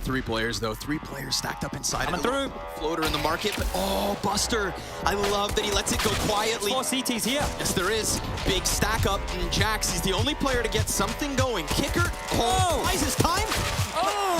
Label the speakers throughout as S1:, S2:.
S1: three players, though. Three players stacked up inside.
S2: Coming through.
S1: Floater in the market, but oh, Buster. I love that he lets it go quietly.
S2: 4 CTs here.
S1: Yes, there is. Big stack up, and Jax, he's the only player to get something going. Kicker, buys his time,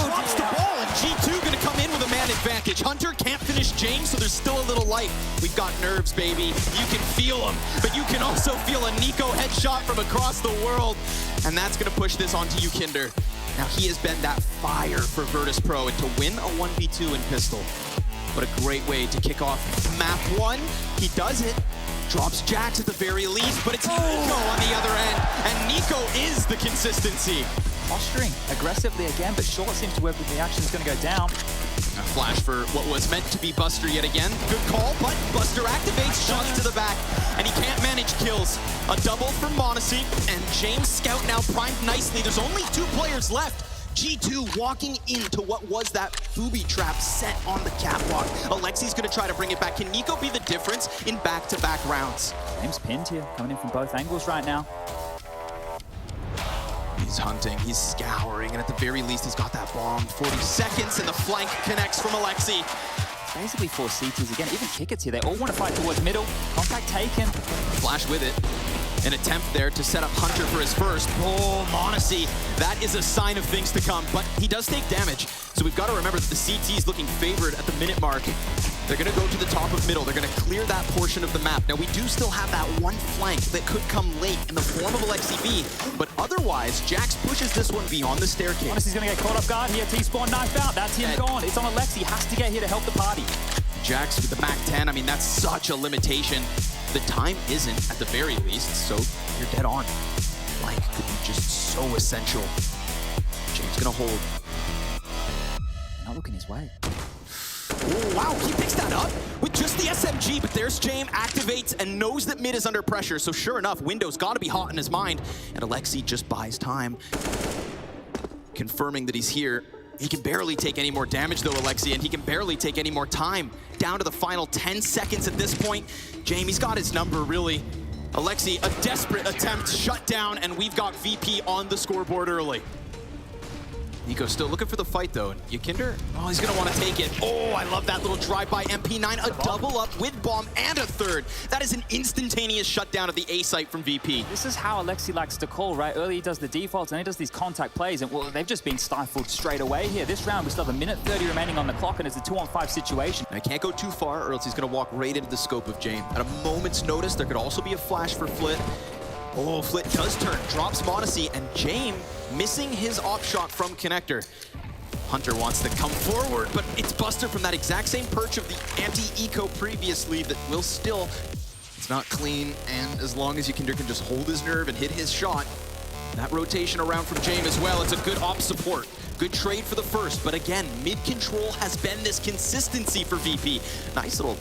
S1: drops the ball, and G2 gonna come in with a man advantage. Hunter can't finish James, so there's still a little life. We've got nerves, baby. You can feel them, but you can also feel a Nico headshot from across the world, and that's gonna push this onto you, Kinder. Now, he has been that fire for VIRTUS PRO, and to win a 1v2 in pistol, what a great way to kick off map 1. He does it. Drops Jax at the very least, but it's Nico on the other end, and Nico is the consistency.
S2: Posturing aggressively again, but Short seems to where the action is going to go down.
S1: A flash for what was meant to be Buster yet again. Good call, but Buster activates shots to the back, and he can't manage kills. A double for m0NESY, and James Scout now primed nicely. There's only 2 players left. G2 walking into what was that booby trap set on the catwalk. Alexi's gonna try to bring it back. Can Nico be the difference in back-to-back rounds?
S2: James pinned here, coming in from both angles right now.
S1: He's hunting, he's scouring, and at the very least, he's got that bomb. 40 seconds, and the flank connects from Alexi.
S2: Basically 4 CTs again, even Kickers here. They all want to fight towards middle. Contact taken.
S1: Flash with it. An attempt there to set up Hunter for his first. Oh, m0NESY. That is a sign of things to come, but he does take damage. So we've got to remember that the CT is looking favored at the minute mark. They're going to go to the top of middle. They're going to clear that portion of the map. Now, we do still have that one flank that could come late in the form of Alexi B, but otherwise, Jax pushes this one beyond the staircase.
S2: m0NESY's going to get caught off guard here. T-spawn knife out. That's him gone. It's on Alexi. Has to get here to help the party.
S1: Jax with the Mac 10, I mean, that's such a limitation. The time isn't, at the very least, so you're dead on. Flank could be just so essential. James gonna hold.
S2: Not looking his way.
S1: Oh, wow, he picks that up with just the SMG, but there's James, activates and knows that mid is under pressure, so sure enough, Window's gotta be hot in his mind, and Alexi just buys time, confirming that he's here. He can barely take any more damage though, Alexi, and he can barely take any more time. Down to the final 10 seconds at this point. Jamie's got his number, really. Alexi, a desperate attempt, shut down, and we've got VP on the scoreboard early. Nico still looking for the fight though. Yakinder, oh, he's gonna want to take it. Oh, I love that little drive-by MP9, a double up with bomb and a third. That is an instantaneous shutdown of the A site from VP.
S2: This is how Alexi likes to call, right? Early he does the defaults and he does these contact plays, and well, they've just been stifled straight away here. This round, we still have a minute 30 remaining on the clock, and it's a 2-on-5 situation.
S1: I can't go too far, or else he's gonna walk right into the scope of James. At a moment's notice, there could also be a flash for Flit. Oh, Flit does turn, drops m0NESY, and James missing his op shot from connector. Hunter wants to come forward, but it's Buster from that exact same perch of the anti-eco previously that will still, it's not clean, and as long as Yakinder can just hold his nerve and hit his shot, that rotation around from James as well, it's a good op support. Good trade for the first, but again, mid-control has been this consistency for VP. Nice little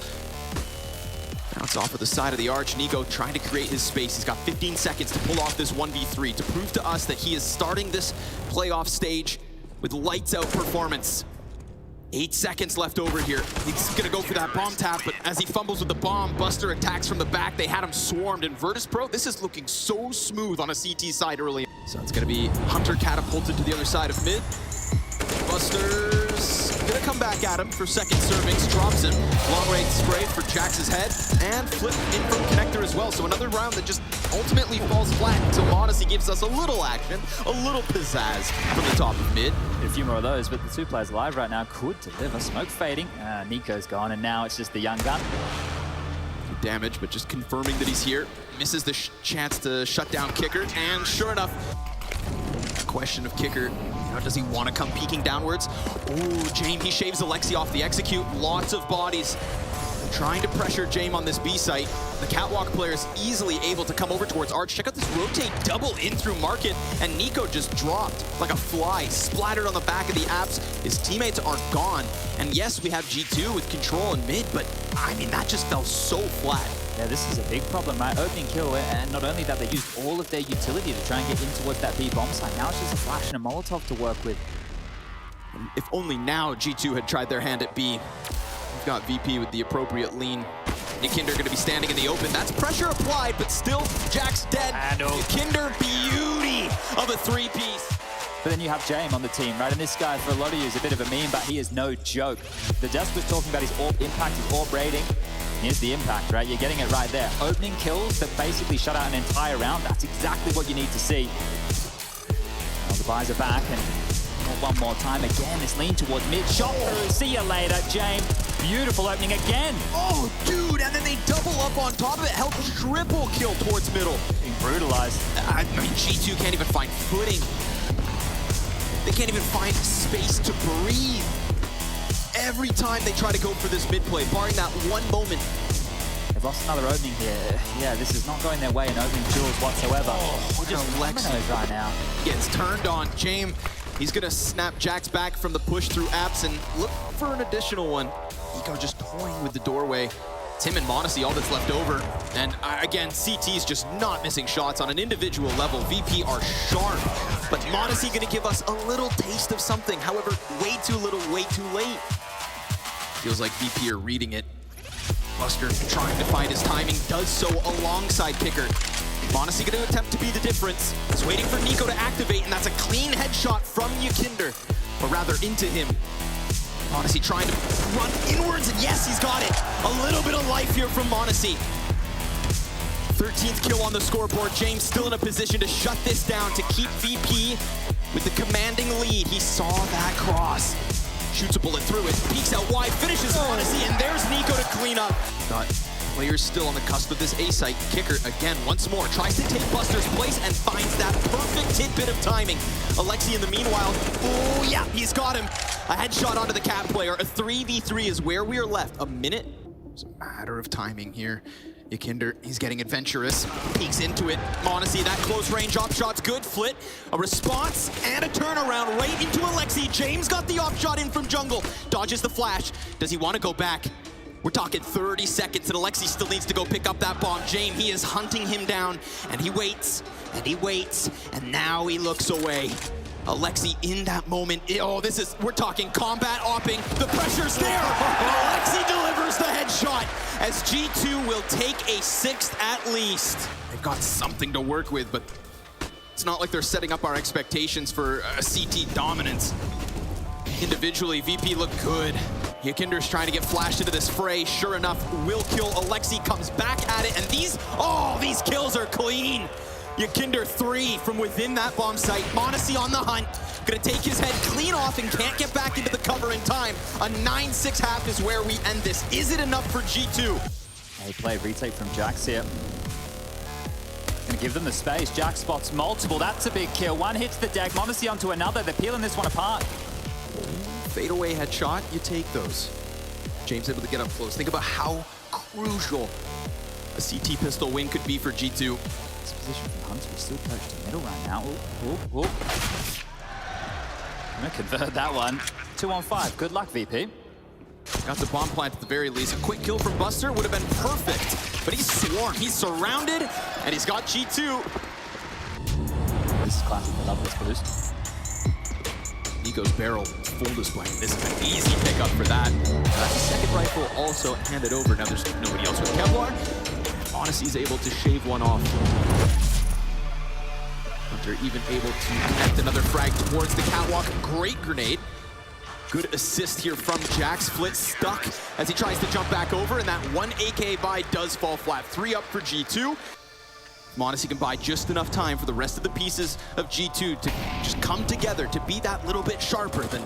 S1: bounce off of the side of the arch. Nico trying to create his space. He's got 15 seconds to pull off this 1v3 to prove to us that he is starting this playoff stage with lights out performance. 8 seconds left over here. He's gonna go for that bomb tap, but as he fumbles with the bomb, Buster attacks from the back. They had him swarmed, and VIRTUS PRO, this is looking so smooth on a CT side early. So it's gonna be Hunter catapulted to the other side of mid. Buster's gonna come back at him for second servings, drops him. Long range spray for Jax's head, and Flip in from connector as well. So another round that just ultimately falls flat until m0NESY gives us a little action, a little pizzazz from the top of mid.
S2: A few more of those, but the 2 players alive right now could deliver. Smoke fading, Nico's gone, and now it's just the young gun.
S1: Good damage, but just confirming that he's here. Misses the chance to shut down Kicker, and sure enough, question of Kicker, does he want to come peeking downwards? Ooh, James, he shaves Alexi off the execute. Lots of bodies trying to pressure James on this B site. The catwalk player is easily able to come over towards Arch. Check out this rotate double in through market, and Nico just dropped like a fly, splattered on the back of the apps. His teammates are gone. And yes, we have G2 with control in mid, but I mean, that just fell so flat.
S2: Yeah, this is a big problem, right? Opening kill, and not only that, they used all of their utility to try and get in towards that B bomb site. Now it's just a flash and a Molotov to work with.
S1: If only now G2 had tried their hand at B. We've got VP with the appropriate lean. Yakinder going to be standing in the open. That's pressure applied, but still Jax dead. Yakinder, beauty of a 3-piece.
S2: But then you have James on the team, right? And this guy, for a lot of you, is a bit of a meme, but he is no joke. The Desk was talking about his AWP impact, his AWP rating. Here's the impact, right? You're getting it right there. Opening kills that basically shut out an entire round. That's exactly what you need to see. Well, the buys are back, and one more time again. This lean towards mid. Shot through. See you later, James. Beautiful opening again.
S1: Oh, dude, and then they double up on top of it. Help triple kill towards middle.
S2: Being brutalized.
S1: I mean, G2 can't even find footing. They can't even find space to breathe. Every time they try to go for this mid play, barring that one moment.
S2: They've lost another opening here. Yeah, this is not going their way in opening duels whatsoever.
S1: Oh,
S2: We're just dominoes right now.
S1: Gets turned on. James, he's gonna snap Jax back from the push through apps and look for an additional one. Nico just toying with the doorway. It's him and m0NESY, all that's left over. And again, CT's just not missing shots on an individual level. VP are sharp, but m0NESY gonna give us a little taste of something. However, way too little, way too late. Feels like VP are reading it. Buster trying to find his timing, does so alongside Kicker. m0NESY gonna attempt to be the difference. He's waiting for Nico to activate, and that's a clean headshot from Yikinder, or rather into him. m0NESY trying to run inwards, and yes, he's got it. A little bit of life here from m0NESY. 13th kill on the scoreboard. James still in a position to shut this down, to keep VP with the commanding lead. He saw that cross. Shoots a bullet through it, peeks out wide, finishes m0NESY, and there's Nico to clean up. Got players still on the cusp of this A site. Kicker, again, once more, tries to take Buster's place and finds that perfect tidbit of timing. Alexi, in the meanwhile, oh yeah, he's got him. A headshot onto the Cat player. A 3v3 is where we are left. A minute? It's a matter of timing here. Yikinder, he's getting adventurous, peeks into it. m0NESY, that close range op shot's good. Flit, a response and a turnaround right into Alexi. James got the op shot in from jungle, dodges the flash. Does he want to go back? We're talking 30 seconds and Alexi still needs to go pick up that bomb. James, he is hunting him down, and he waits, and he waits, and now he looks away. Alexi in that moment, oh, we're talking combat opping. The pressure's there. Alexi delivers the headshot as G2 will take a 6th at least. They've got something to work with, but it's not like they're setting up our expectations for a CT dominance. Individually, VP looked good. Yikinder's trying to get flashed into this fray. Sure enough, will kill. Alexi comes back at it, and these kills are clean. Yikinder 3 from within that bomb site. m0NESY on the hunt. Gonna take his head clean off and can't get back into the cover in time. A 9-6 half is where we end this. Is it enough for G2?
S2: They play retake from Jax here. Gonna give them the space. Jax spots multiple. That's a big kill. One hits the deck. m0NESY onto another. They're peeling this one apart.
S1: Fadeaway headshot, you take those. James able to get up close. Think about how crucial a CT pistol win could be for G2.
S2: This position from Hunter is still perched in the middle right now. Ooh. I'm gonna convert that one. 2-on-5. Good luck, VP.
S1: Got the bomb plant at the very least. A quick kill from Buster would have been perfect, but he's swarmed, he's surrounded, and he's got G2.
S2: This is classic. I love this boost.
S1: Nico's barrel, full display. This is an easy pickup for that. That's a second rifle also handed over. Now there's nobody else with Kevlar. m0NESY's able to shave one off. Hunter even able to connect another frag towards the catwalk. Great grenade. Good assist here from Jax. Flit stuck as he tries to jump back over, and that one AK buy does fall flat. 3 up for G2. m0NESY can buy just enough time for the rest of the pieces of G2 to just come together, to be that little bit sharper. Than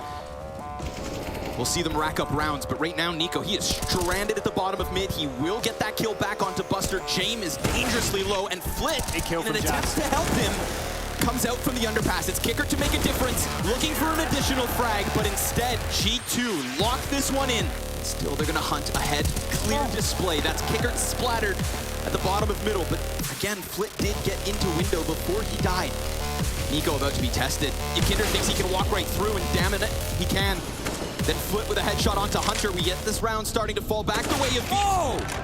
S1: we'll see them rack up rounds, but right now Nico, he is stranded at the bottom of mid. He will get that kill back onto Buster. James is dangerously low, and Flit, in an attempt to help him, comes out from the underpass. It's Kicker to make a difference, looking for an additional frag, but instead G2 lock this one in. Still, they're gonna hunt ahead. Clear display. That's Kicker splattered at the bottom of middle, but again, Flit did get into window before he died. Nico about to be tested. Yikinder thinks he can walk right through, and damn it, he can. Then Flit with a headshot onto Hunter. We get this round starting to fall back the way of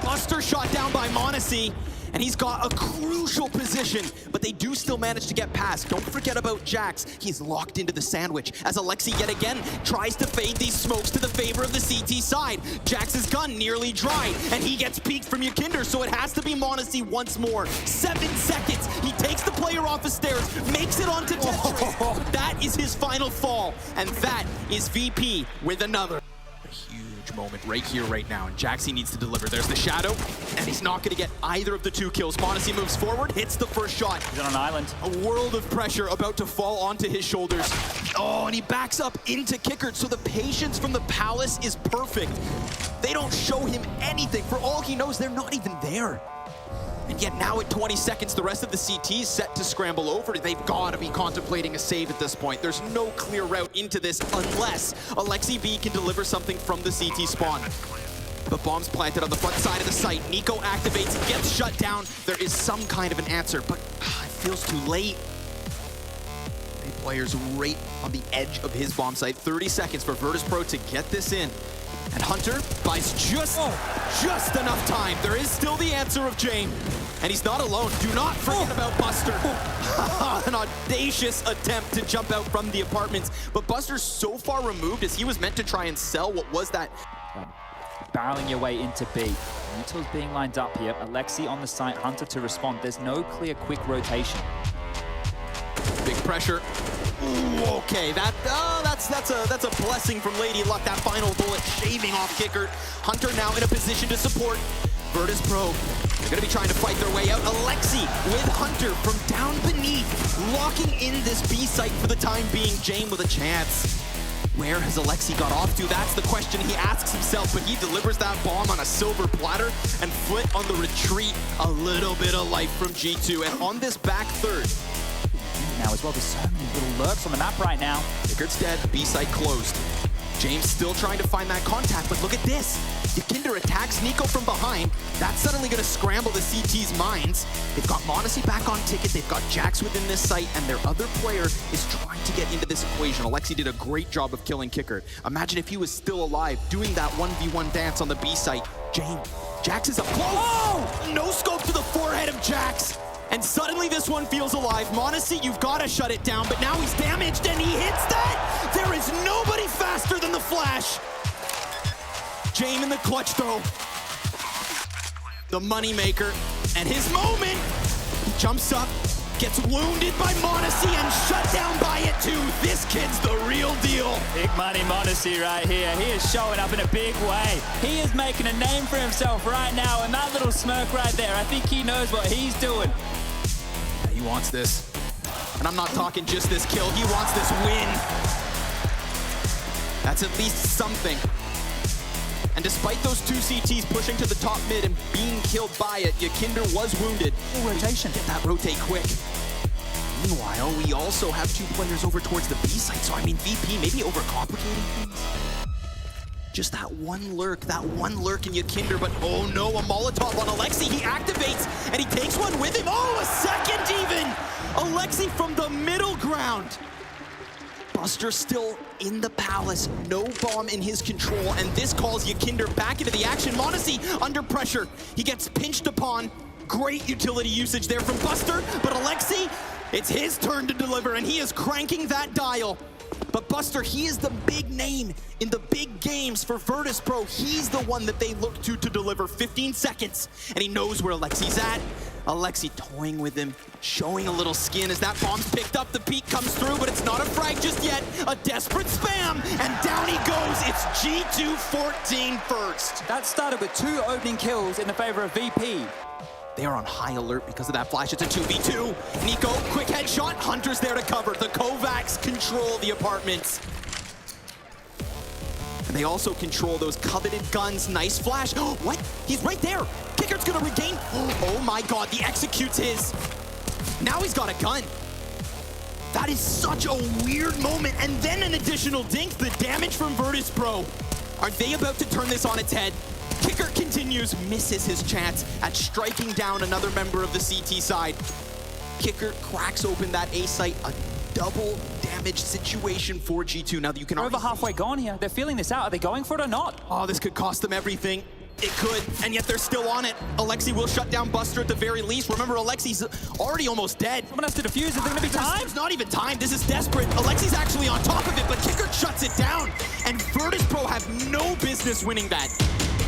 S1: Buster shot down by m0NESY. and he's got a crucial position, but they do still manage to get past. Don't forget about Jax. He's locked into the sandwich as Alexi yet again tries to fade these smokes to the favor of the CT side. Jax's gun nearly dry, and he gets peeked from Yakinder, so it has to be m0NESY once more. 7 seconds. He takes the player off the stairs, makes it onto Tetris. That is his final fall, and that is VP with another. A huge moment right here, right now, and Jaxi needs to deliver. There's the shadow, and he's not going to get either of the 2 kills. m0NESY moves forward, hits the first shot.
S2: He's on an island.
S1: A world of pressure about to fall onto his shoulders. Oh, and he backs up into Kickert, so the patience from the Palace is perfect. They don't show him anything. For all he knows, they're not even there. And yet now at 20 seconds, the rest of the CT is set to scramble over. They've got to be contemplating a save at this point. There's no clear route into this unless Alexi B can deliver something from the CT spawn. But bombs planted on the front side of the site. Nico activates, gets shut down. There is some kind of an answer, but it feels too late. The player's right on the edge of his bomb site. 30 seconds for VIRTUS PRO to get this in. And Hunter buys just enough time. There is still the answer of Jame. And he's not alone. Do not forget about Buster. An audacious attempt to jump out from the apartments. But Buster's so far removed as he was meant to try and sell what was that.
S2: Barreling your way into B. Muto's being lined up here. Alexi on the site, Hunter to respond. There's no clear quick rotation.
S1: Big pressure. Ooh, okay, that's a blessing from Lady Luck. That final bullet shaving off Kickert. Hunter now in a position to support VIRTUS PRO. They're gonna be trying to fight their way out. Alexi with Hunter from down beneath, locking in this B site for the time being. Jame with a chance. Where has Alexi got off to? That's the question he asks himself, but he delivers that bomb on a silver platter, and Flit on the retreat. A little bit of life from G2, and on this back third.
S2: Now as well, there's so many little lurks on the map right now.
S1: Kickert's dead, B site closed. James still trying to find that contact, but look at this. Yakinder attacks Nico from behind. That's suddenly gonna scramble the CT's minds. They've got m0NESY back on ticket, they've got Jax within this site, and their other player is trying to get into this equation. Alexi did a great job of killing Kickert. Imagine if he was still alive, doing that 1v1 dance on the B site. Jax is up close. Oh! No scope to the forehead of Jax. And suddenly this one feels alive. m0NESY, you've got to shut it down, but now he's damaged and he hits that! There is nobody faster than the Flash! Jame in the clutch though. The moneymaker, and his moment! He jumps up, gets wounded by m0NESY and shut down by it too. This kid's the real deal.
S2: Big money m0NESY right here. He is showing up in a big way. He is making a name for himself right now, and that little smirk right there, I think he knows what he's doing.
S1: Yeah, he wants this. And I'm not talking just this kill, he wants this win. That's at least something. And despite those 2 CTs pushing to the top mid and being killed by it, Yakinder was wounded.
S2: Rotation.
S1: Get that rotate quick. Meanwhile, we also have 2 players over towards the B site, so I mean, VP maybe overcomplicating things. Just that one lurk in Yakinder, but oh no, a Molotov on Alexi. He activates, and he takes one with him. Oh, a second even! Alexi from the middle ground. Buster still in the Palace, no bomb in his control, and this calls Yakinder back into the action. m0NESY under pressure. He gets pinched upon. Great utility usage there from Buster, but Alexi, it's his turn to deliver, and he is cranking that dial. But Buster, he is the big name in the big games for VIRTUS PRO. He's the one that they look to deliver. 15 seconds, and he knows where Alexi's at. Alexi toying with him, showing a little skin as that bomb's picked up. The peek comes through, but it's not a frag just yet. A desperate spam, and down he goes. It's G2 14 first.
S2: That started with 2 opening kills in the favor of VP.
S1: They are on high alert because of that flash. It's a 2v2. Nico, quick headshot. Hunter's there to cover. The Kovacs control the apartments. And they also control those coveted guns. Nice flash. Oh, what? He's right there. Kickert's gonna regain. Oh my God, the executes his. Now he's got a gun. That is such a weird moment. And then an additional dink. The damage from VIRTUS PRO. Are they about to turn this on its head? Kickert continues, misses his chance at striking down another member of the CT side. Kickert cracks open that A site, a double damage situation for G2. Now that you can
S2: They're over halfway gone here. They're feeling this out. Are they going for it or not?
S1: Oh, this could cost them everything. It could, and yet they're still on it. Alexi will shut down Buster at the very least. Remember, Alexi's already almost dead.
S2: Someone has to defuse. Is there gonna be time?
S1: There's not even time. This is desperate. Alexi's actually on top of it, but Kicker shuts it down. And VIRTUS PRO have no business winning that.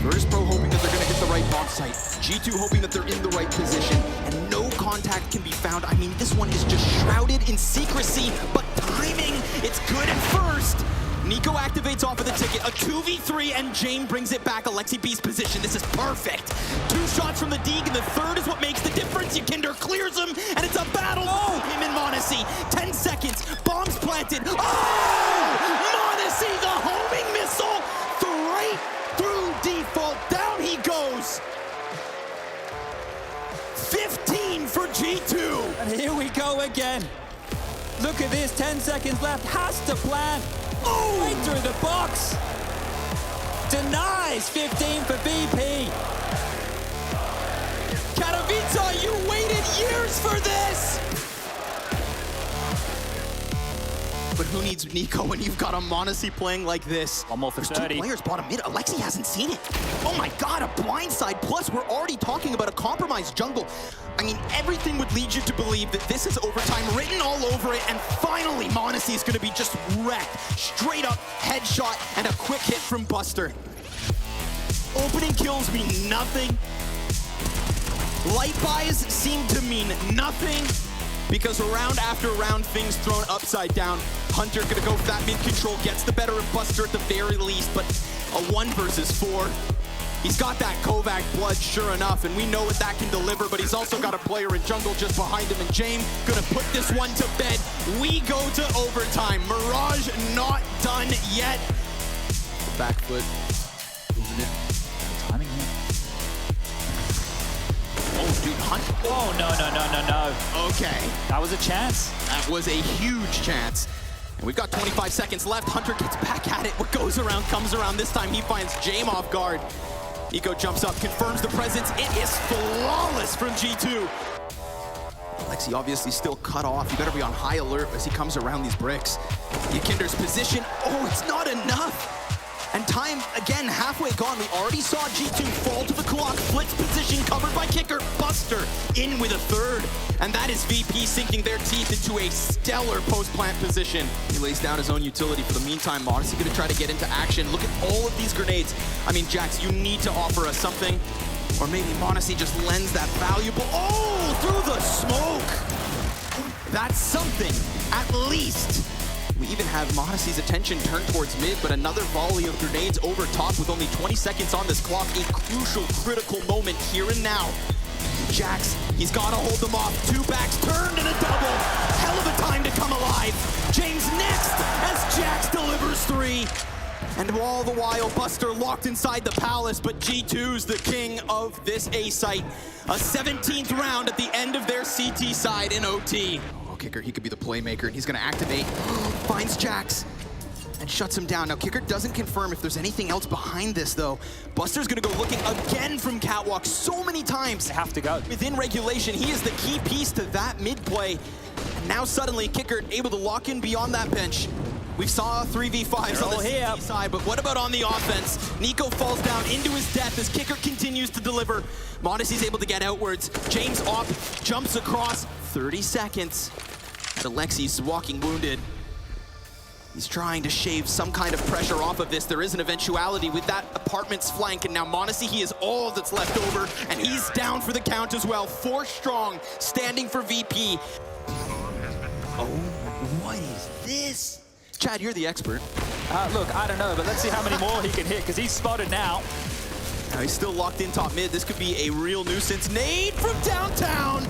S1: VIRTUS PRO hoping that they're gonna hit the right bomb site. G2 hoping that they're in the right position. And no contact can be found. I mean, this one is just shrouded in secrecy, but timing, it's good at first. Nico activates off of the ticket, a 2v3, and Jame brings it back. Alexi B's position, this is perfect. 2 shots from the Deeg, and the third is what makes the difference. Kinder clears him, and it's a battle. Oh, him and Monacy. 10 seconds, bombs planted. Oh! Monacy, the homing missile, right through default. Down he goes. 15 for G2.
S2: And here we go again. Look at this, 10 seconds left, has to plan. Oh, right through the box. Denies 15 for VP.
S1: Katowice, you waited years for this. But who needs Nico when you've got a Monacy playing like this?
S2: One more for
S1: There's
S2: 30.
S1: 2 players bottom mid. Alexi hasn't seen it. Oh my God, a blindside. Plus, we're already talking about a compromised jungle. I mean, everything would lead you to believe that this is overtime written all over it, and finally, Monacy is going to be just wrecked. Straight up headshot and a quick hit from Buster. Opening kills mean nothing. Light buys seem to mean nothing, because round after round, things thrown upside down. Hunter gonna go for that mid control, gets the better of Buster at the very least, but a 1 versus 4. He's got that Kovac blood, sure enough, and we know what that can deliver, but he's also got a player in jungle just behind him, and Jame gonna put this one to bed. We go to overtime. Mirage not done yet. Back foot, moving it.
S2: Timing here.
S1: Oh, dude, Hunt.
S2: Oh, no.
S1: Okay.
S2: That was a chance.
S1: That was a huge chance. And we've got 25 seconds left. Hunter gets back at it. What goes around comes around. This time he finds Jame off guard. Nico jumps up, confirms the presence. It is flawless from G2. Alexi obviously still cut off. You better be on high alert as he comes around these bricks. Yakinder's position. Oh, it's not enough. And time, again, halfway gone. We already saw G2 fall to the clock. Flit's position covered by Kicker. Buster in with a third. And that is VP sinking their teeth into a stellar post-plant position. He lays down his own utility. For the meantime, Monacy gonna try to get into action. Look at all of these grenades. I mean, Jax, you need to offer us something. Or maybe Monacy just lends that valuable... Oh, through the smoke! That's something, at least. We even have Monacy's attention turned towards mid, but another volley of grenades over top with only 20 seconds on this clock. A crucial, critical moment here and now. Jax, he's got to hold them off. 2 backs turned and a double. Hell of a time to come alive. James next as Jax delivers 3. And all the while, Buster locked inside the palace, but G2's the king of this A site. A 17th round at the end of their CT side in OT. Kicker, he could be the playmaker, and he's gonna activate. Finds Jax and shuts him down. Now, Kicker doesn't confirm if there's anything else behind this, though. Buster's gonna go looking again from Catwalk so many times.
S2: They have to go.
S1: Within regulation, he is the key piece to that mid play. And now suddenly, Kicker able to lock in beyond that bench. We saw 3v5s on the CT side, but what about on the offense? Nico falls down into his death as Kicker continues to deliver. Monacy's able to get outwards. James off, jumps across, 30 seconds. And Alexi's walking wounded. He's trying to shave some kind of pressure off of this. There is an eventuality with that apartment's flank, and now Monacy, he is all that's left over, and he's down for the count as well. 4 strong, standing for VP. Oh, what is this? Chad, you're the expert.
S2: Look, I don't know, but let's see how many more he can hit, because he's spotted now.
S1: Now he's still locked in top mid. This could be a real nuisance. Nade from downtown.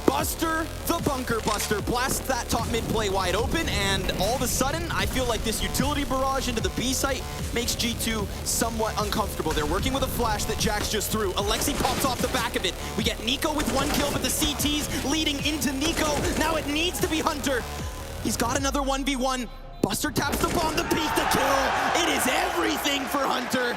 S1: Buster, the bunker buster, blasts that top mid play wide open, and all of a sudden, I feel like this utility barrage into the B site makes G2 somewhat uncomfortable. They're working with a flash that Jax just threw. Alexi pops off the back of it. We get Nico with 1 kill, but the CT's leading into Nico. Now it needs to be Hunter. He's got another 1v1. Buster taps the bomb to beat the kill. It is everything for Hunter.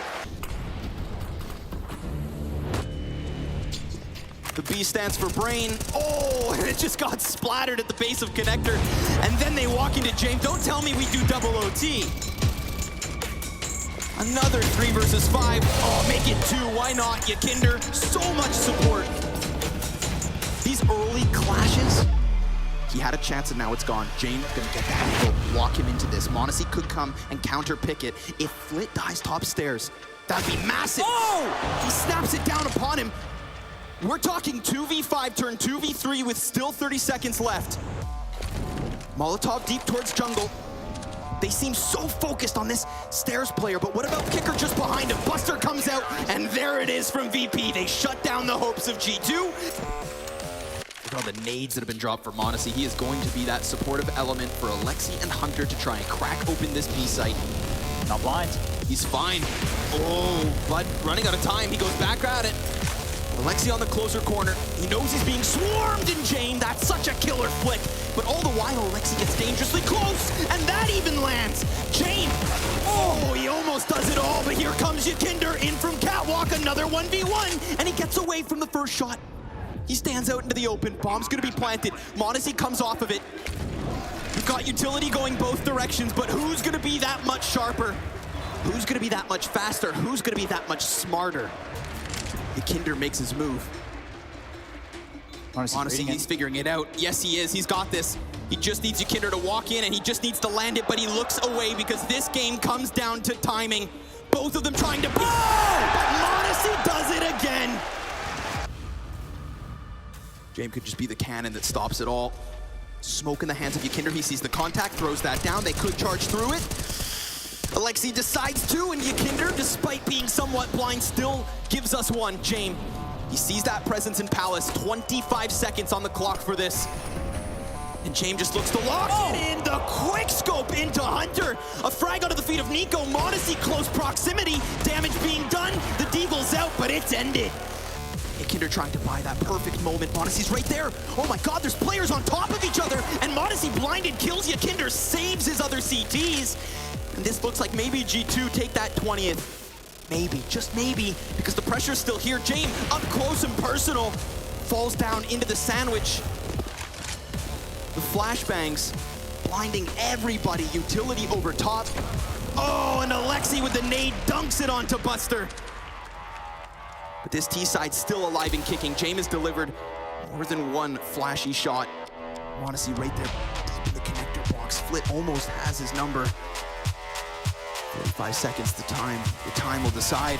S1: The B stands for brain. Oh, and it just got splattered at the base of connector. And then they walk into James. Don't tell me we do double OT. Another 3 versus 5. Oh, make it 2. Why not? Yakinder, so much support. These early clashes, he had a chance and now it's gone. James gonna get that angle, lock him into this. m0NESY could come and counter pick it. If Flit dies top stairs, that'd be massive. Oh! He snaps it down upon him. We're talking 2v5 turn 2v3 with still 30 seconds left. Molotov deep towards jungle. They seem so focused on this stairs player, but what about Kicker just behind him? Buster comes out, and there it is from VP. They shut down the hopes of G2. Look at all the nades that have been dropped for m0NESY. He is going to be that supportive element for Alexi and Hunter to try and crack open this B site.
S2: Not blind.
S1: He's fine. Oh, Bud running out of time. He goes back at it. Alexi on the closer corner. He knows he's being swarmed in Jane. That's such a killer flick. But all the while, Alexi gets dangerously close, and that even lands. Jane, oh, he almost does it all, but here comes Yakinder in from Catwalk, another 1v1, and he gets away from the first shot. He stands out into the open. Bomb's gonna be planted. m0NESY comes off of it. We've got utility going both directions, but who's gonna be that much sharper? Who's gonna be that much faster? Who's gonna be that much smarter? Yakinder makes his move. m0NESY, he's figuring it out. Yes, he is. He's got this. He just needs Yakinder to walk in, and he just needs to land it, but he looks away because this game comes down to timing. Both of them trying to... Oh! But m0NESY does it again! James could just be the cannon that stops it all. Smoke in the hands of Yakinder. He sees the contact, throws that down. They could charge through it. Alexi decides to, and Yakinder, despite being somewhat blind, still gives us one. James, he sees that presence in Palace. 25 seconds on the clock for this. And James just looks to lock it in. The quick scope into Hunter. A frag onto the feet of Nico. m0NESY close proximity. Damage being done. The Devil's out, but it's ended. Yakinder trying to buy that perfect moment. m0NESY's right there. Oh my God, there's players on top of each other. And m0NESY blinded, kills Yakinder, saves his other CTs. And this looks like maybe G2 take that 20th. Maybe, just maybe, because the pressure's still here. James, up close and personal, falls down into the sandwich. The flashbangs blinding everybody. Utility over top. Oh, and Alexi with the nade dunks it onto Buster. But this T-side's still alive and kicking. James has delivered more than one flashy shot. m0NESY right there, deep in the connector box. Flit almost has his number. 45 seconds the time. The time will decide.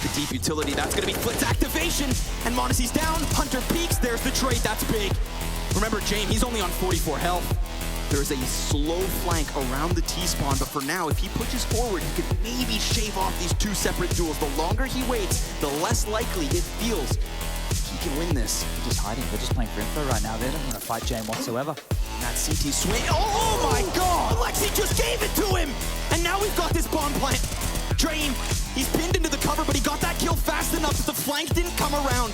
S1: The deep utility, that's gonna be Flit's activation. And m0NESY's down, Hunter peeks, there's the trade, that's big. Remember, James, he's only on 44 health. There's a slow flank around the T-spawn, but for now, if he pushes forward, he could maybe shave off these two separate duels. The longer he waits, the less likely it feels he can win this.
S2: They're just hiding, they're just playing for info right now. They don't want to fight James whatsoever.
S1: That CT swing, oh my God! Alexi just gave it to him! And now we've got this bomb plant. James, he's pinned into the cover, but he got that kill fast enough that the flank didn't come around.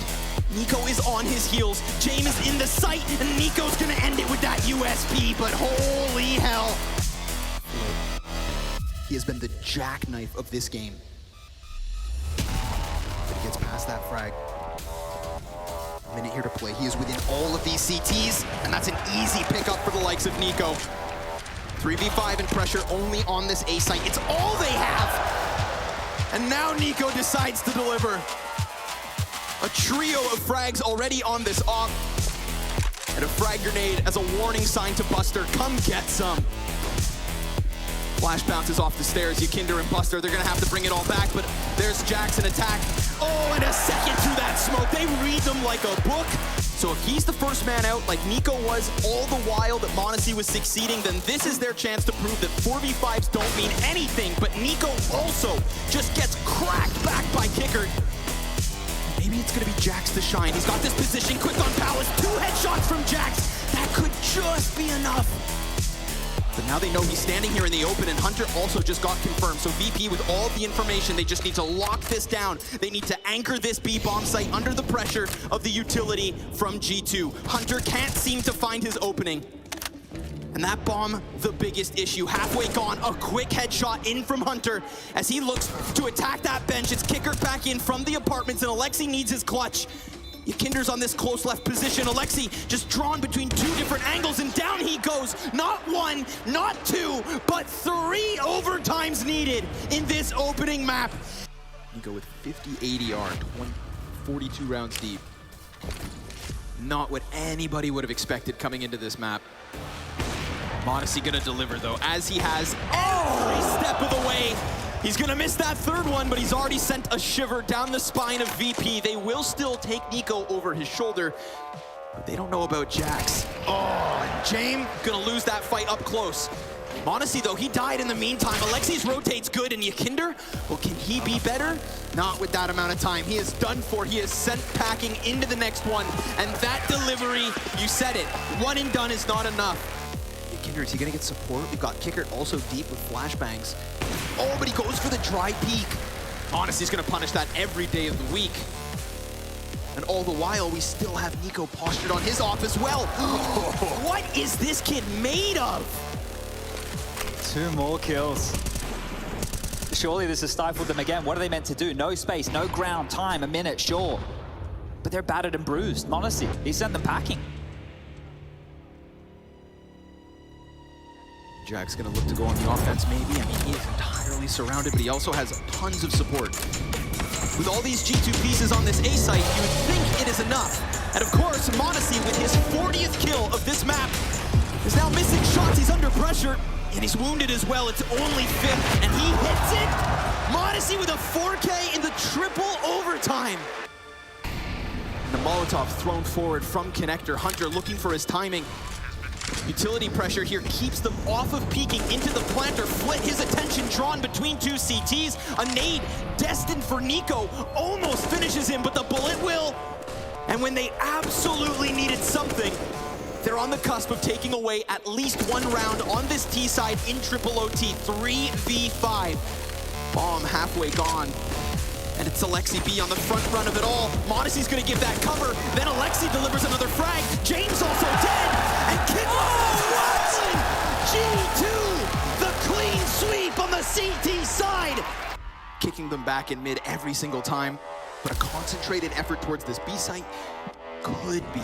S1: Nico is on his heels. James is in the sight, and Nico's gonna end it with that USP, but holy hell. He has been the jackknife of this game. But he gets past that frag. A minute here to play. He is within all of these CTs, and that's an easy pickup for the likes of Nico. 3v5 and pressure only on this A site. It's all they have. And now Nico decides to deliver. A trio of frags already on this op. And a frag grenade as a warning sign to Buster. Come get some. Flash bounces off the stairs. Yakinder and Buster, they're gonna have to bring it all back, but there's Jackson attack. Oh, and a second through that smoke. They read them like a book. So if he's the first man out, like Nico was all the while that m0NESY was succeeding, then this is their chance to prove that 4v5s don't mean anything. But Nico also just gets cracked back by Kicker. Maybe it's gonna be Jax to shine. He's got this position, quick on Palace, 2 headshots from Jax. That could just be enough. But now they know he's standing here in the open, and Hunter also just got confirmed. So VP, with all the information, they just need to lock this down. They need to anchor this B-bomb site under the pressure of the utility from G2. Hunter can't seem to find his opening. And that bomb, the biggest issue. Halfway gone, a quick headshot in from Hunter. As he looks to attack that bench, it's Kicker back in from the apartments, and Alexi needs his clutch. Yakinder's on this close left position. Alexi just drawn between two different angles, and down he goes. Not one, not two, but 3 overtimes needed in this opening map. Nico with 50 ADR, 42 rounds deep. Not what anybody would have expected coming into this map. m0NESY gonna deliver though, as he has every step of the way. He's gonna miss that third one, but he's already sent a shiver down the spine of VP. They will still take Nico over his shoulder, but they don't know about Jax. Oh, and James gonna lose that fight up close. m0NESY though, he died in the meantime. Alexi's rotate's good, and Yakinder, well, can he be better? Not with that amount of time. He is done for. He is sent packing into the next one, and that delivery, you said it, one and done is not enough. Yakinder, is he gonna get support? We've got Kickert also deep with flashbangs. Oh, but he goes for the dry peek. m0NESY's gonna punish that every day of the week. And all the while, we still have Nico postured on his off as well. What is this kid made of?
S2: 2 more kills. Surely this has stifled them again. What are they meant to do? No space, no ground, time, a minute, sure. But they're battered and bruised. m0NESY, he sent them packing.
S1: Jack's gonna look to go on the offense maybe. I mean, he is entirely surrounded, but he also has tons of support. With all these G2 pieces on this A site, you would think it is enough. And of course, m0NESY with his 40th kill of this map is now missing shots. He's under pressure, and he's wounded as well. It's only 5th, and he hits it. m0NESY with a 4K in the triple overtime. And the Molotov thrown forward from Connector. Hunter looking for his timing. Utility pressure here keeps them off of peeking into the planter. Flit, his attention drawn between 2 CTs. A nade destined for Nico almost finishes him, but the bullet will. And when they absolutely needed something, they're on the cusp of taking away at least 1 round on this T side in triple OT. 3v5. Bomb halfway gone. And it's Alexi B on the front run of it all. m0NESY's gonna give that cover. Then Alexi delivers another frag. James also dead. And kick. Oh, what? G2, the clean sweep on the CT side. Kicking them back in mid every single time. But a concentrated effort towards this B site could be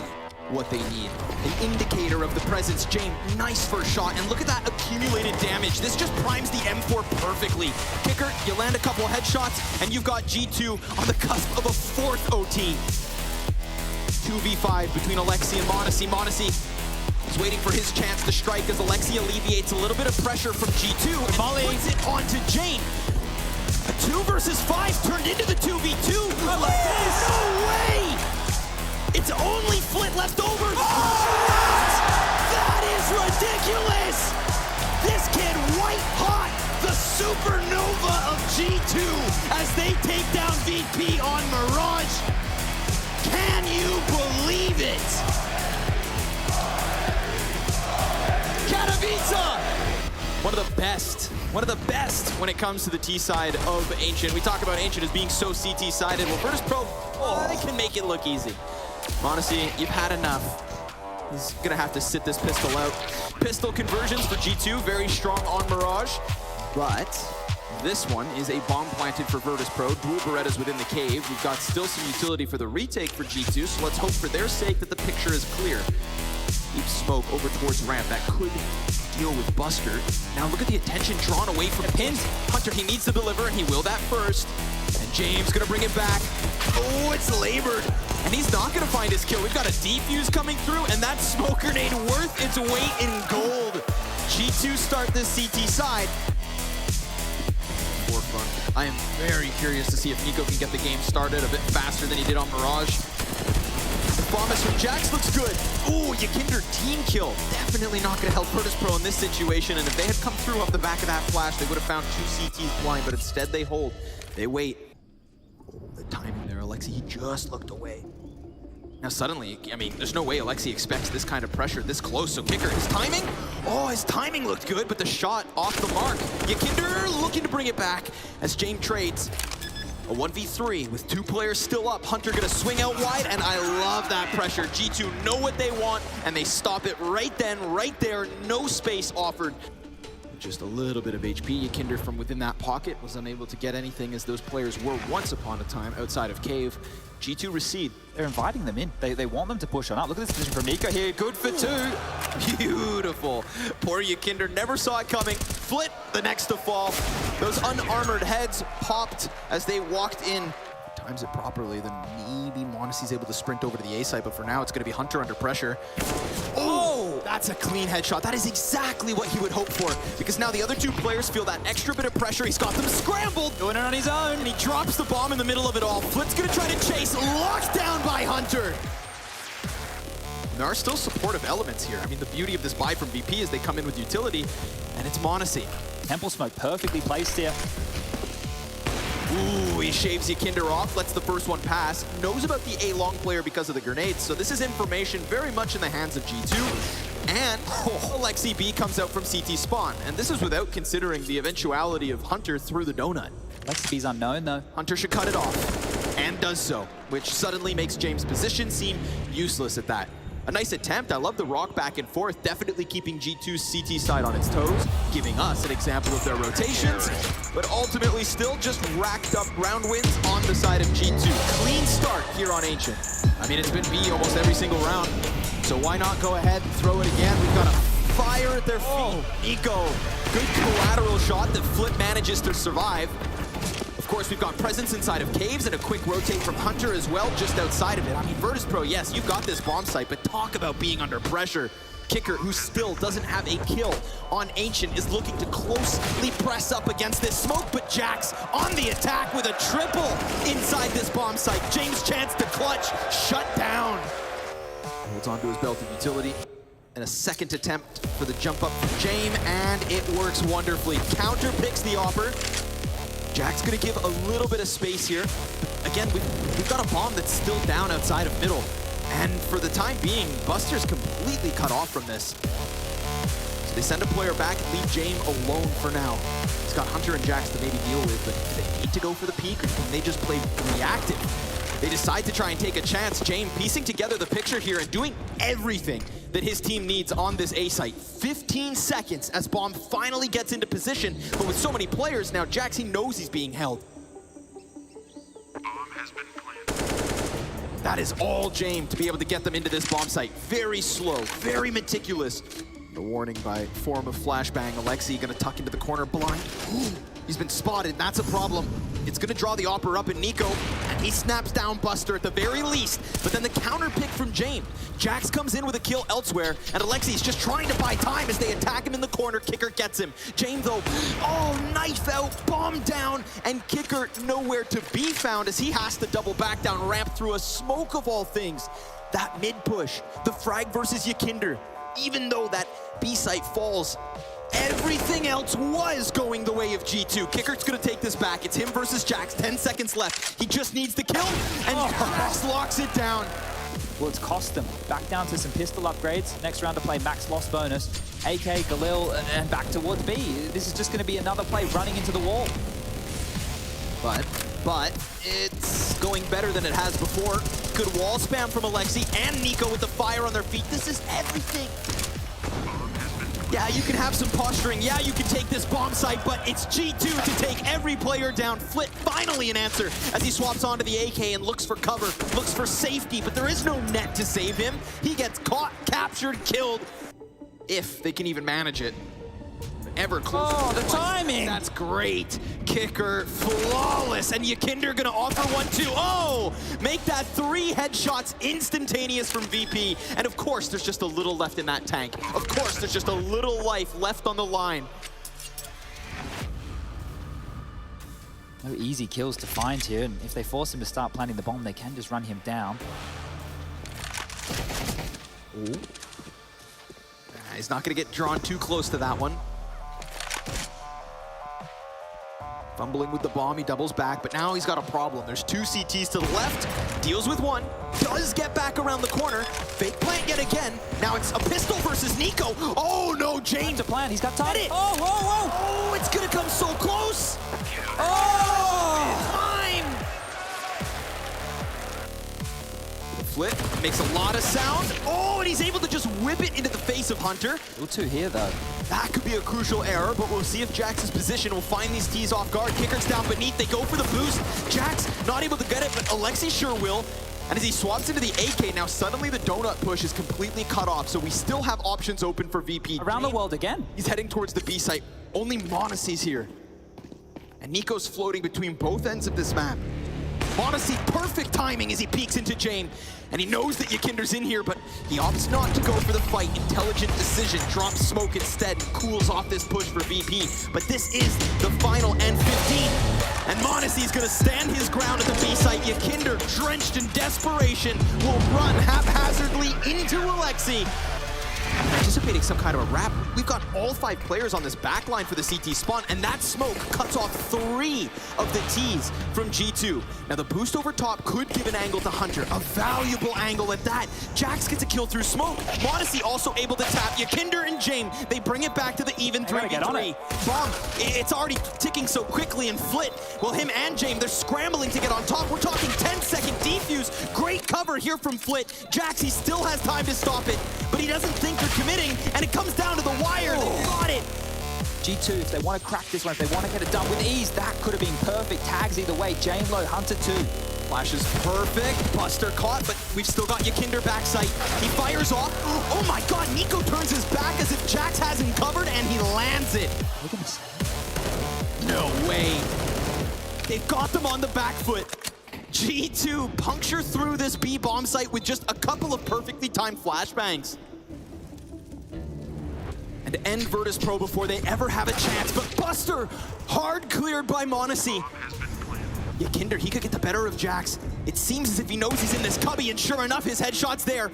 S1: what they need. An indicator of the presence. James, nice first shot, and look at that accumulated damage. This just primes the M4 perfectly. Kicker, you land a couple of headshots, and you've got G2 on the cusp of a 4th OT. 2v5 between Alexi and m0NESY. m0NESY is waiting for his chance to strike as Alexi alleviates a little bit of pressure from G2 and puts it onto James. A 2 versus 5 turned into the 2v2. No way! It's only Flit left over. What? That is ridiculous! This kid white hot, the supernova of G2 as they take down VP on Mirage. Can you believe it? Katowice! One of the best when it comes to the T side of Ancient. We talk about Ancient as being so CT sided. Well, VIRTUS PRO, they can make it look easy. m0NESY, you've had enough. He's gonna have to sit this pistol out. Pistol conversions for G2, very strong on Mirage. But this one is a bomb planted for VIRTUS PRO. Dual Berettas within the cave. We've got still some utility for the retake for G2, so let's hope for their sake that the picture is clear. Deep smoke over towards ramp. That could deal with Buster. Now look at the attention drawn away from Pins. Hunter, he needs to deliver, and he will that first. And James gonna bring it back. Oh, it's labored. And he's not gonna find his kill. We've got a defuse coming through, and that smoke grenade worth its weight in gold. G2 start this CT side. Forefront. I am very curious to see if Nico can get the game started a bit faster than he did on Mirage. The promise from Jax looks good. Ooh, Yakinder team kill. Definitely not gonna help VIRTUS PRO in this situation, and if they had come through off the back of that flash, they would have found 2 CTs blind, but instead they hold. They wait. The timing there, Alexi, he just looked away. Now suddenly, I mean, there's no way Alexi expects this kind of pressure this close, so Kicker, his timing? Oh, his timing looked good, but the shot off the mark. Yakinder looking to bring it back as James trades. A 1v3 with 2 players still up. Hunter gonna swing out wide, and I love that pressure. G2 know what they want, and they stop it right then, right there. No space offered. Just a little bit of HP. Yakinder from within that pocket was unable to get anything, as those players were once upon a time outside of Cave. G2 recede.
S2: They're inviting them in. They want them to push on up. Look at this position from Nico here. Good for two.
S1: Beautiful. Poor Yakinder never saw it coming. Flit the next to fall. Those unarmored heads popped as they walked in. Times it properly, then maybe Monacy's able to sprint over to the A site, but for now it's going to be Hunter under pressure. Oh, that's a clean headshot. That is exactly what he would hope for, because now the other two players feel that extra bit of pressure. He's got them scrambled.
S2: Doing it on his own.
S1: And he drops the bomb in the middle of it all. Flit's going to try to chase, locked down by Hunter. There are still supportive elements here. I mean, the beauty of this buy from VP is they come in with utility, and it's Monacy.
S2: Temple smoke perfectly placed here.
S1: Ooh, he shaves Yakinder off, lets the first one pass, knows about the A-long player because of the grenades, so this is information very much in the hands of G2. And Alexi B comes out from CT spawn, and this is without considering the eventuality of Hunter through the donut.
S2: Alexi B's unknown though.
S1: Hunter should cut it off, and does so, which suddenly makes James' position seem useless at that. A nice attempt. I love the rock back and forth, definitely keeping G2's CT side on its toes, giving us an example of their rotations, but ultimately still just racked up round wins on the side of G2. Clean start here on Ancient. I mean, it's been B almost every single round, so why not go ahead and throw it again? We've got a fire at their feet. Nico, good collateral shot that Flip manages to survive. Of course, we've got presence inside of Caves and a quick rotate from Hunter as well, just outside of it. I mean, VIRTUS PRO, yes, you've got this bomb site, but talk about being under pressure. Kicker, who still doesn't have a kill on Ancient, is looking to closely press up against this smoke, but Jax on the attack with a triple inside this bomb site. James' chance to clutch, shut down. Holds onto his belt of utility. And a second attempt for the jump up from James, and it works wonderfully. Counter picks the offer. Jack's gonna give a little bit of space here. Again, we've got a bomb that's still down outside of middle. And for the time being, Buster's completely cut off from this. So they send a player back and leave James alone for now. He's got Hunter and Jax to maybe deal with, but do they need to go for the peak, or can they just play reactive? They decide to try and take a chance. James piecing together the picture here and doing everything that his team needs on this A site. 15 seconds as bomb finally gets into position, but with so many players now, Jax, he knows he's being held.
S3: Bomb has been planted.
S1: That is all James to be able to get them into this bomb site. Very slow, very meticulous. The warning by form of flashbang. Alexi gonna tuck into the corner blind. He's been spotted, that's a problem. It's gonna draw the Opera up in Nico, and he snaps down Buster at the very least, but then the counter pick from James. Jax comes in with a kill elsewhere, and Alexi's just trying to buy time as they attack him in the corner. Kicker gets him. James, though, oh, knife out, bomb down, and Kicker nowhere to be found as he has to double back down ramp through a smoke of all things. That mid push, the frag versus Yakinder, even though that B site falls, everything else was going the way of G2. Kicker's gonna take this back. It's him versus Jax, 10 seconds left. He just needs the kill, and Jax locks it down.
S2: Well, it's cost them. Back down to some pistol upgrades. Next round to play max loss bonus. AK, Galil, and back towards B. This is just gonna be another play running into the wall.
S1: But it's going better than it has before. Good wall spam from Alexi and Nico with the fire on their feet. This is everything. Yeah, you can have some posturing. Yeah, you can take this bomb site, but it's G2 to take every player down. Flit finally an answer as he swaps onto the AK and looks for cover, looks for safety, but there is no net to save him. He gets caught, captured, killed, if they can even manage it. Ever closer.
S2: Oh, the timing!
S1: That's great. Kicker, flawless, and Yakinder gonna offer one too. Oh, make that 3 headshots instantaneous from VP. And of course, there's just a little left in that tank. Of course, there's just a little life left on the line.
S2: No easy kills to find here, and if they force him to start planting the bomb, they can just run him down.
S1: Ooh. He's not gonna get drawn too close to that one. Fumbling with the bomb, he doubles back, but now he's got a problem. There's 2 CTs to the left, deals with one, does get back around the corner, fake plant yet again. Now it's a pistol versus Nico. Oh no, James!
S2: To plan, he's got time.
S1: Oh, whoa, whoa! Oh, it's gonna come so close! Oh! Time! The flip makes a lot of sound. Oh, and he's able to just whip it into the face of Hunter.
S2: Still two here, though.
S1: That could be a crucial error, but we'll see if Jax's position will find these T's off guard. Kicker's down beneath, they go for the boost. Jax not able to get it, but Alexi sure will. And as he swaps into the AK, now suddenly the donut push is completely cut off, so we still have options open for VP.
S2: Around the world again.
S1: He's heading towards the B site. Only Monacy's here. And Nico's floating between both ends of this map. Monacy, perfect timing as he peeks into Jame. And he knows that Yakinder's in here, but he opts not to go for the fight. Intelligent decision, drops smoke instead, and cools off this push for VP. But this is the final N15. And Monacy's gonna stand his ground at the B site. Yakinder, drenched in desperation, will run haphazardly into Alexi. Anticipating some kind of a wrap. We've got all 5 players on this backline for the CT spawn, and that smoke cuts off 3 of the Ts from G2. Now the boost over top could give an angle to Hunter, a valuable angle at that. Jax gets a kill through smoke. Monacy also able to tap. Yakinder and Jame, they bring it back to the even 3v3. Bomb, it's already ticking so quickly, and Flit, well, him and Jame, they're scrambling to get on top. We're talking 10-second defuse. Great cover here from Flit. Jax, he still has time to stop it, but he doesn't think they're committing, and it comes down to the wire. They got it.
S2: G2, if they want to crack this one, if they want to get it done with ease, that could have been perfect. Tags either way. Jane low, Hunter 2.
S1: Flash is perfect. Buster caught, but we've still got Yakinder backside. He fires off. Oh my god, Nico turns his back as if Jax has him covered, and he lands it. No way. They've got them on the back foot. G2 puncture through this B bomb site with just a couple of perfectly timed flashbangs. And end VIRTUS PRO before they ever have a chance. But Buster, hard cleared by Monacy. Yakinder, he could get the better of Jax. It seems as if he knows he's in this cubby, and sure enough, his headshot's there.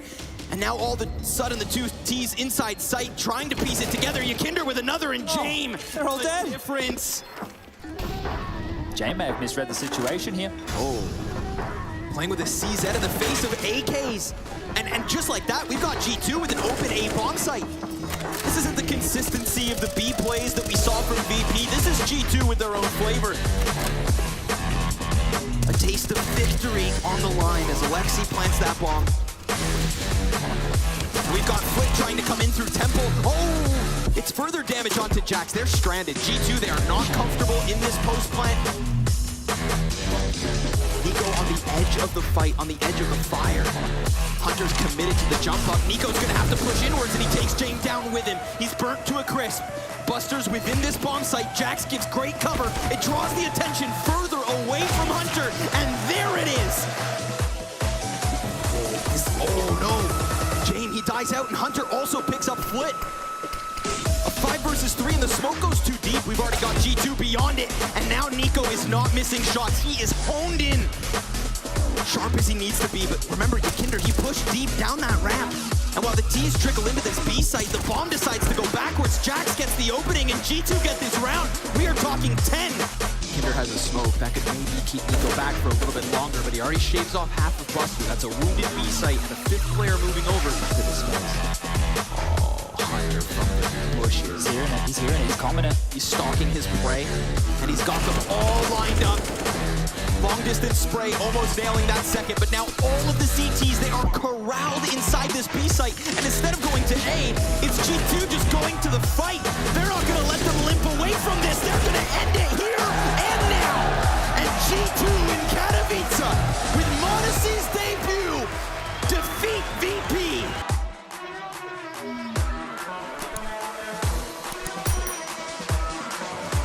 S1: And now all of a sudden, the 2 T's inside sight, trying to piece it together. Yakinder with another, and Jame.
S2: They're all dead.
S1: Difference.
S2: Jame may have misread the situation here.
S1: Oh. Playing with a CZ in the face of AKs. And just like that, we've got G2 with an open A bomb site. This isn't the consistency of the B plays that we saw from VP. This is G2 with their own flavor. A taste of victory on the line as Alexi plants that bomb. We've got Flit trying to come in through Temple. Oh! It's further damage onto Jax. They're stranded. G2, they are not comfortable in this post plant. Nico on the edge of the fight, on the edge of the fire. Hunter's committed to the jump up. Nico's gonna have to push inwards, and he takes Jame down with him. He's burnt to a crisp. Buster's within this bomb site. Jax gives great cover. It draws the attention further away from Hunter, and there it is. Oh no. Jame, he dies out, and Hunter also picks up Flit. A 5 versus 3, and the smoke goes too deep. We've already got G2 beyond it, and now Nico is not missing shots. He is honed in. Sharp as he needs to be, but remember, Yakinder, he pushed deep down that ramp. And while the T's trickle into this B site, the bomb decides to go backwards. Jax gets the opening, and G2 get this round. We are talking 10. Yakinder has a smoke. That could maybe keep Nico back for a little bit longer, but he already shaves off half of Buster. That's a wounded B site, and a 5th player moving over to this space. Hunter from the bushes.
S2: He's hearing it, he's confident.
S1: He's stalking his prey, and he's got them all lined up. Long distance spray, almost nailing that second, but now all of the CTs, they are corralled inside this B site, and instead of going to A, it's G2 just going to the fight. They're not gonna let them limp away from this. They're gonna end it here.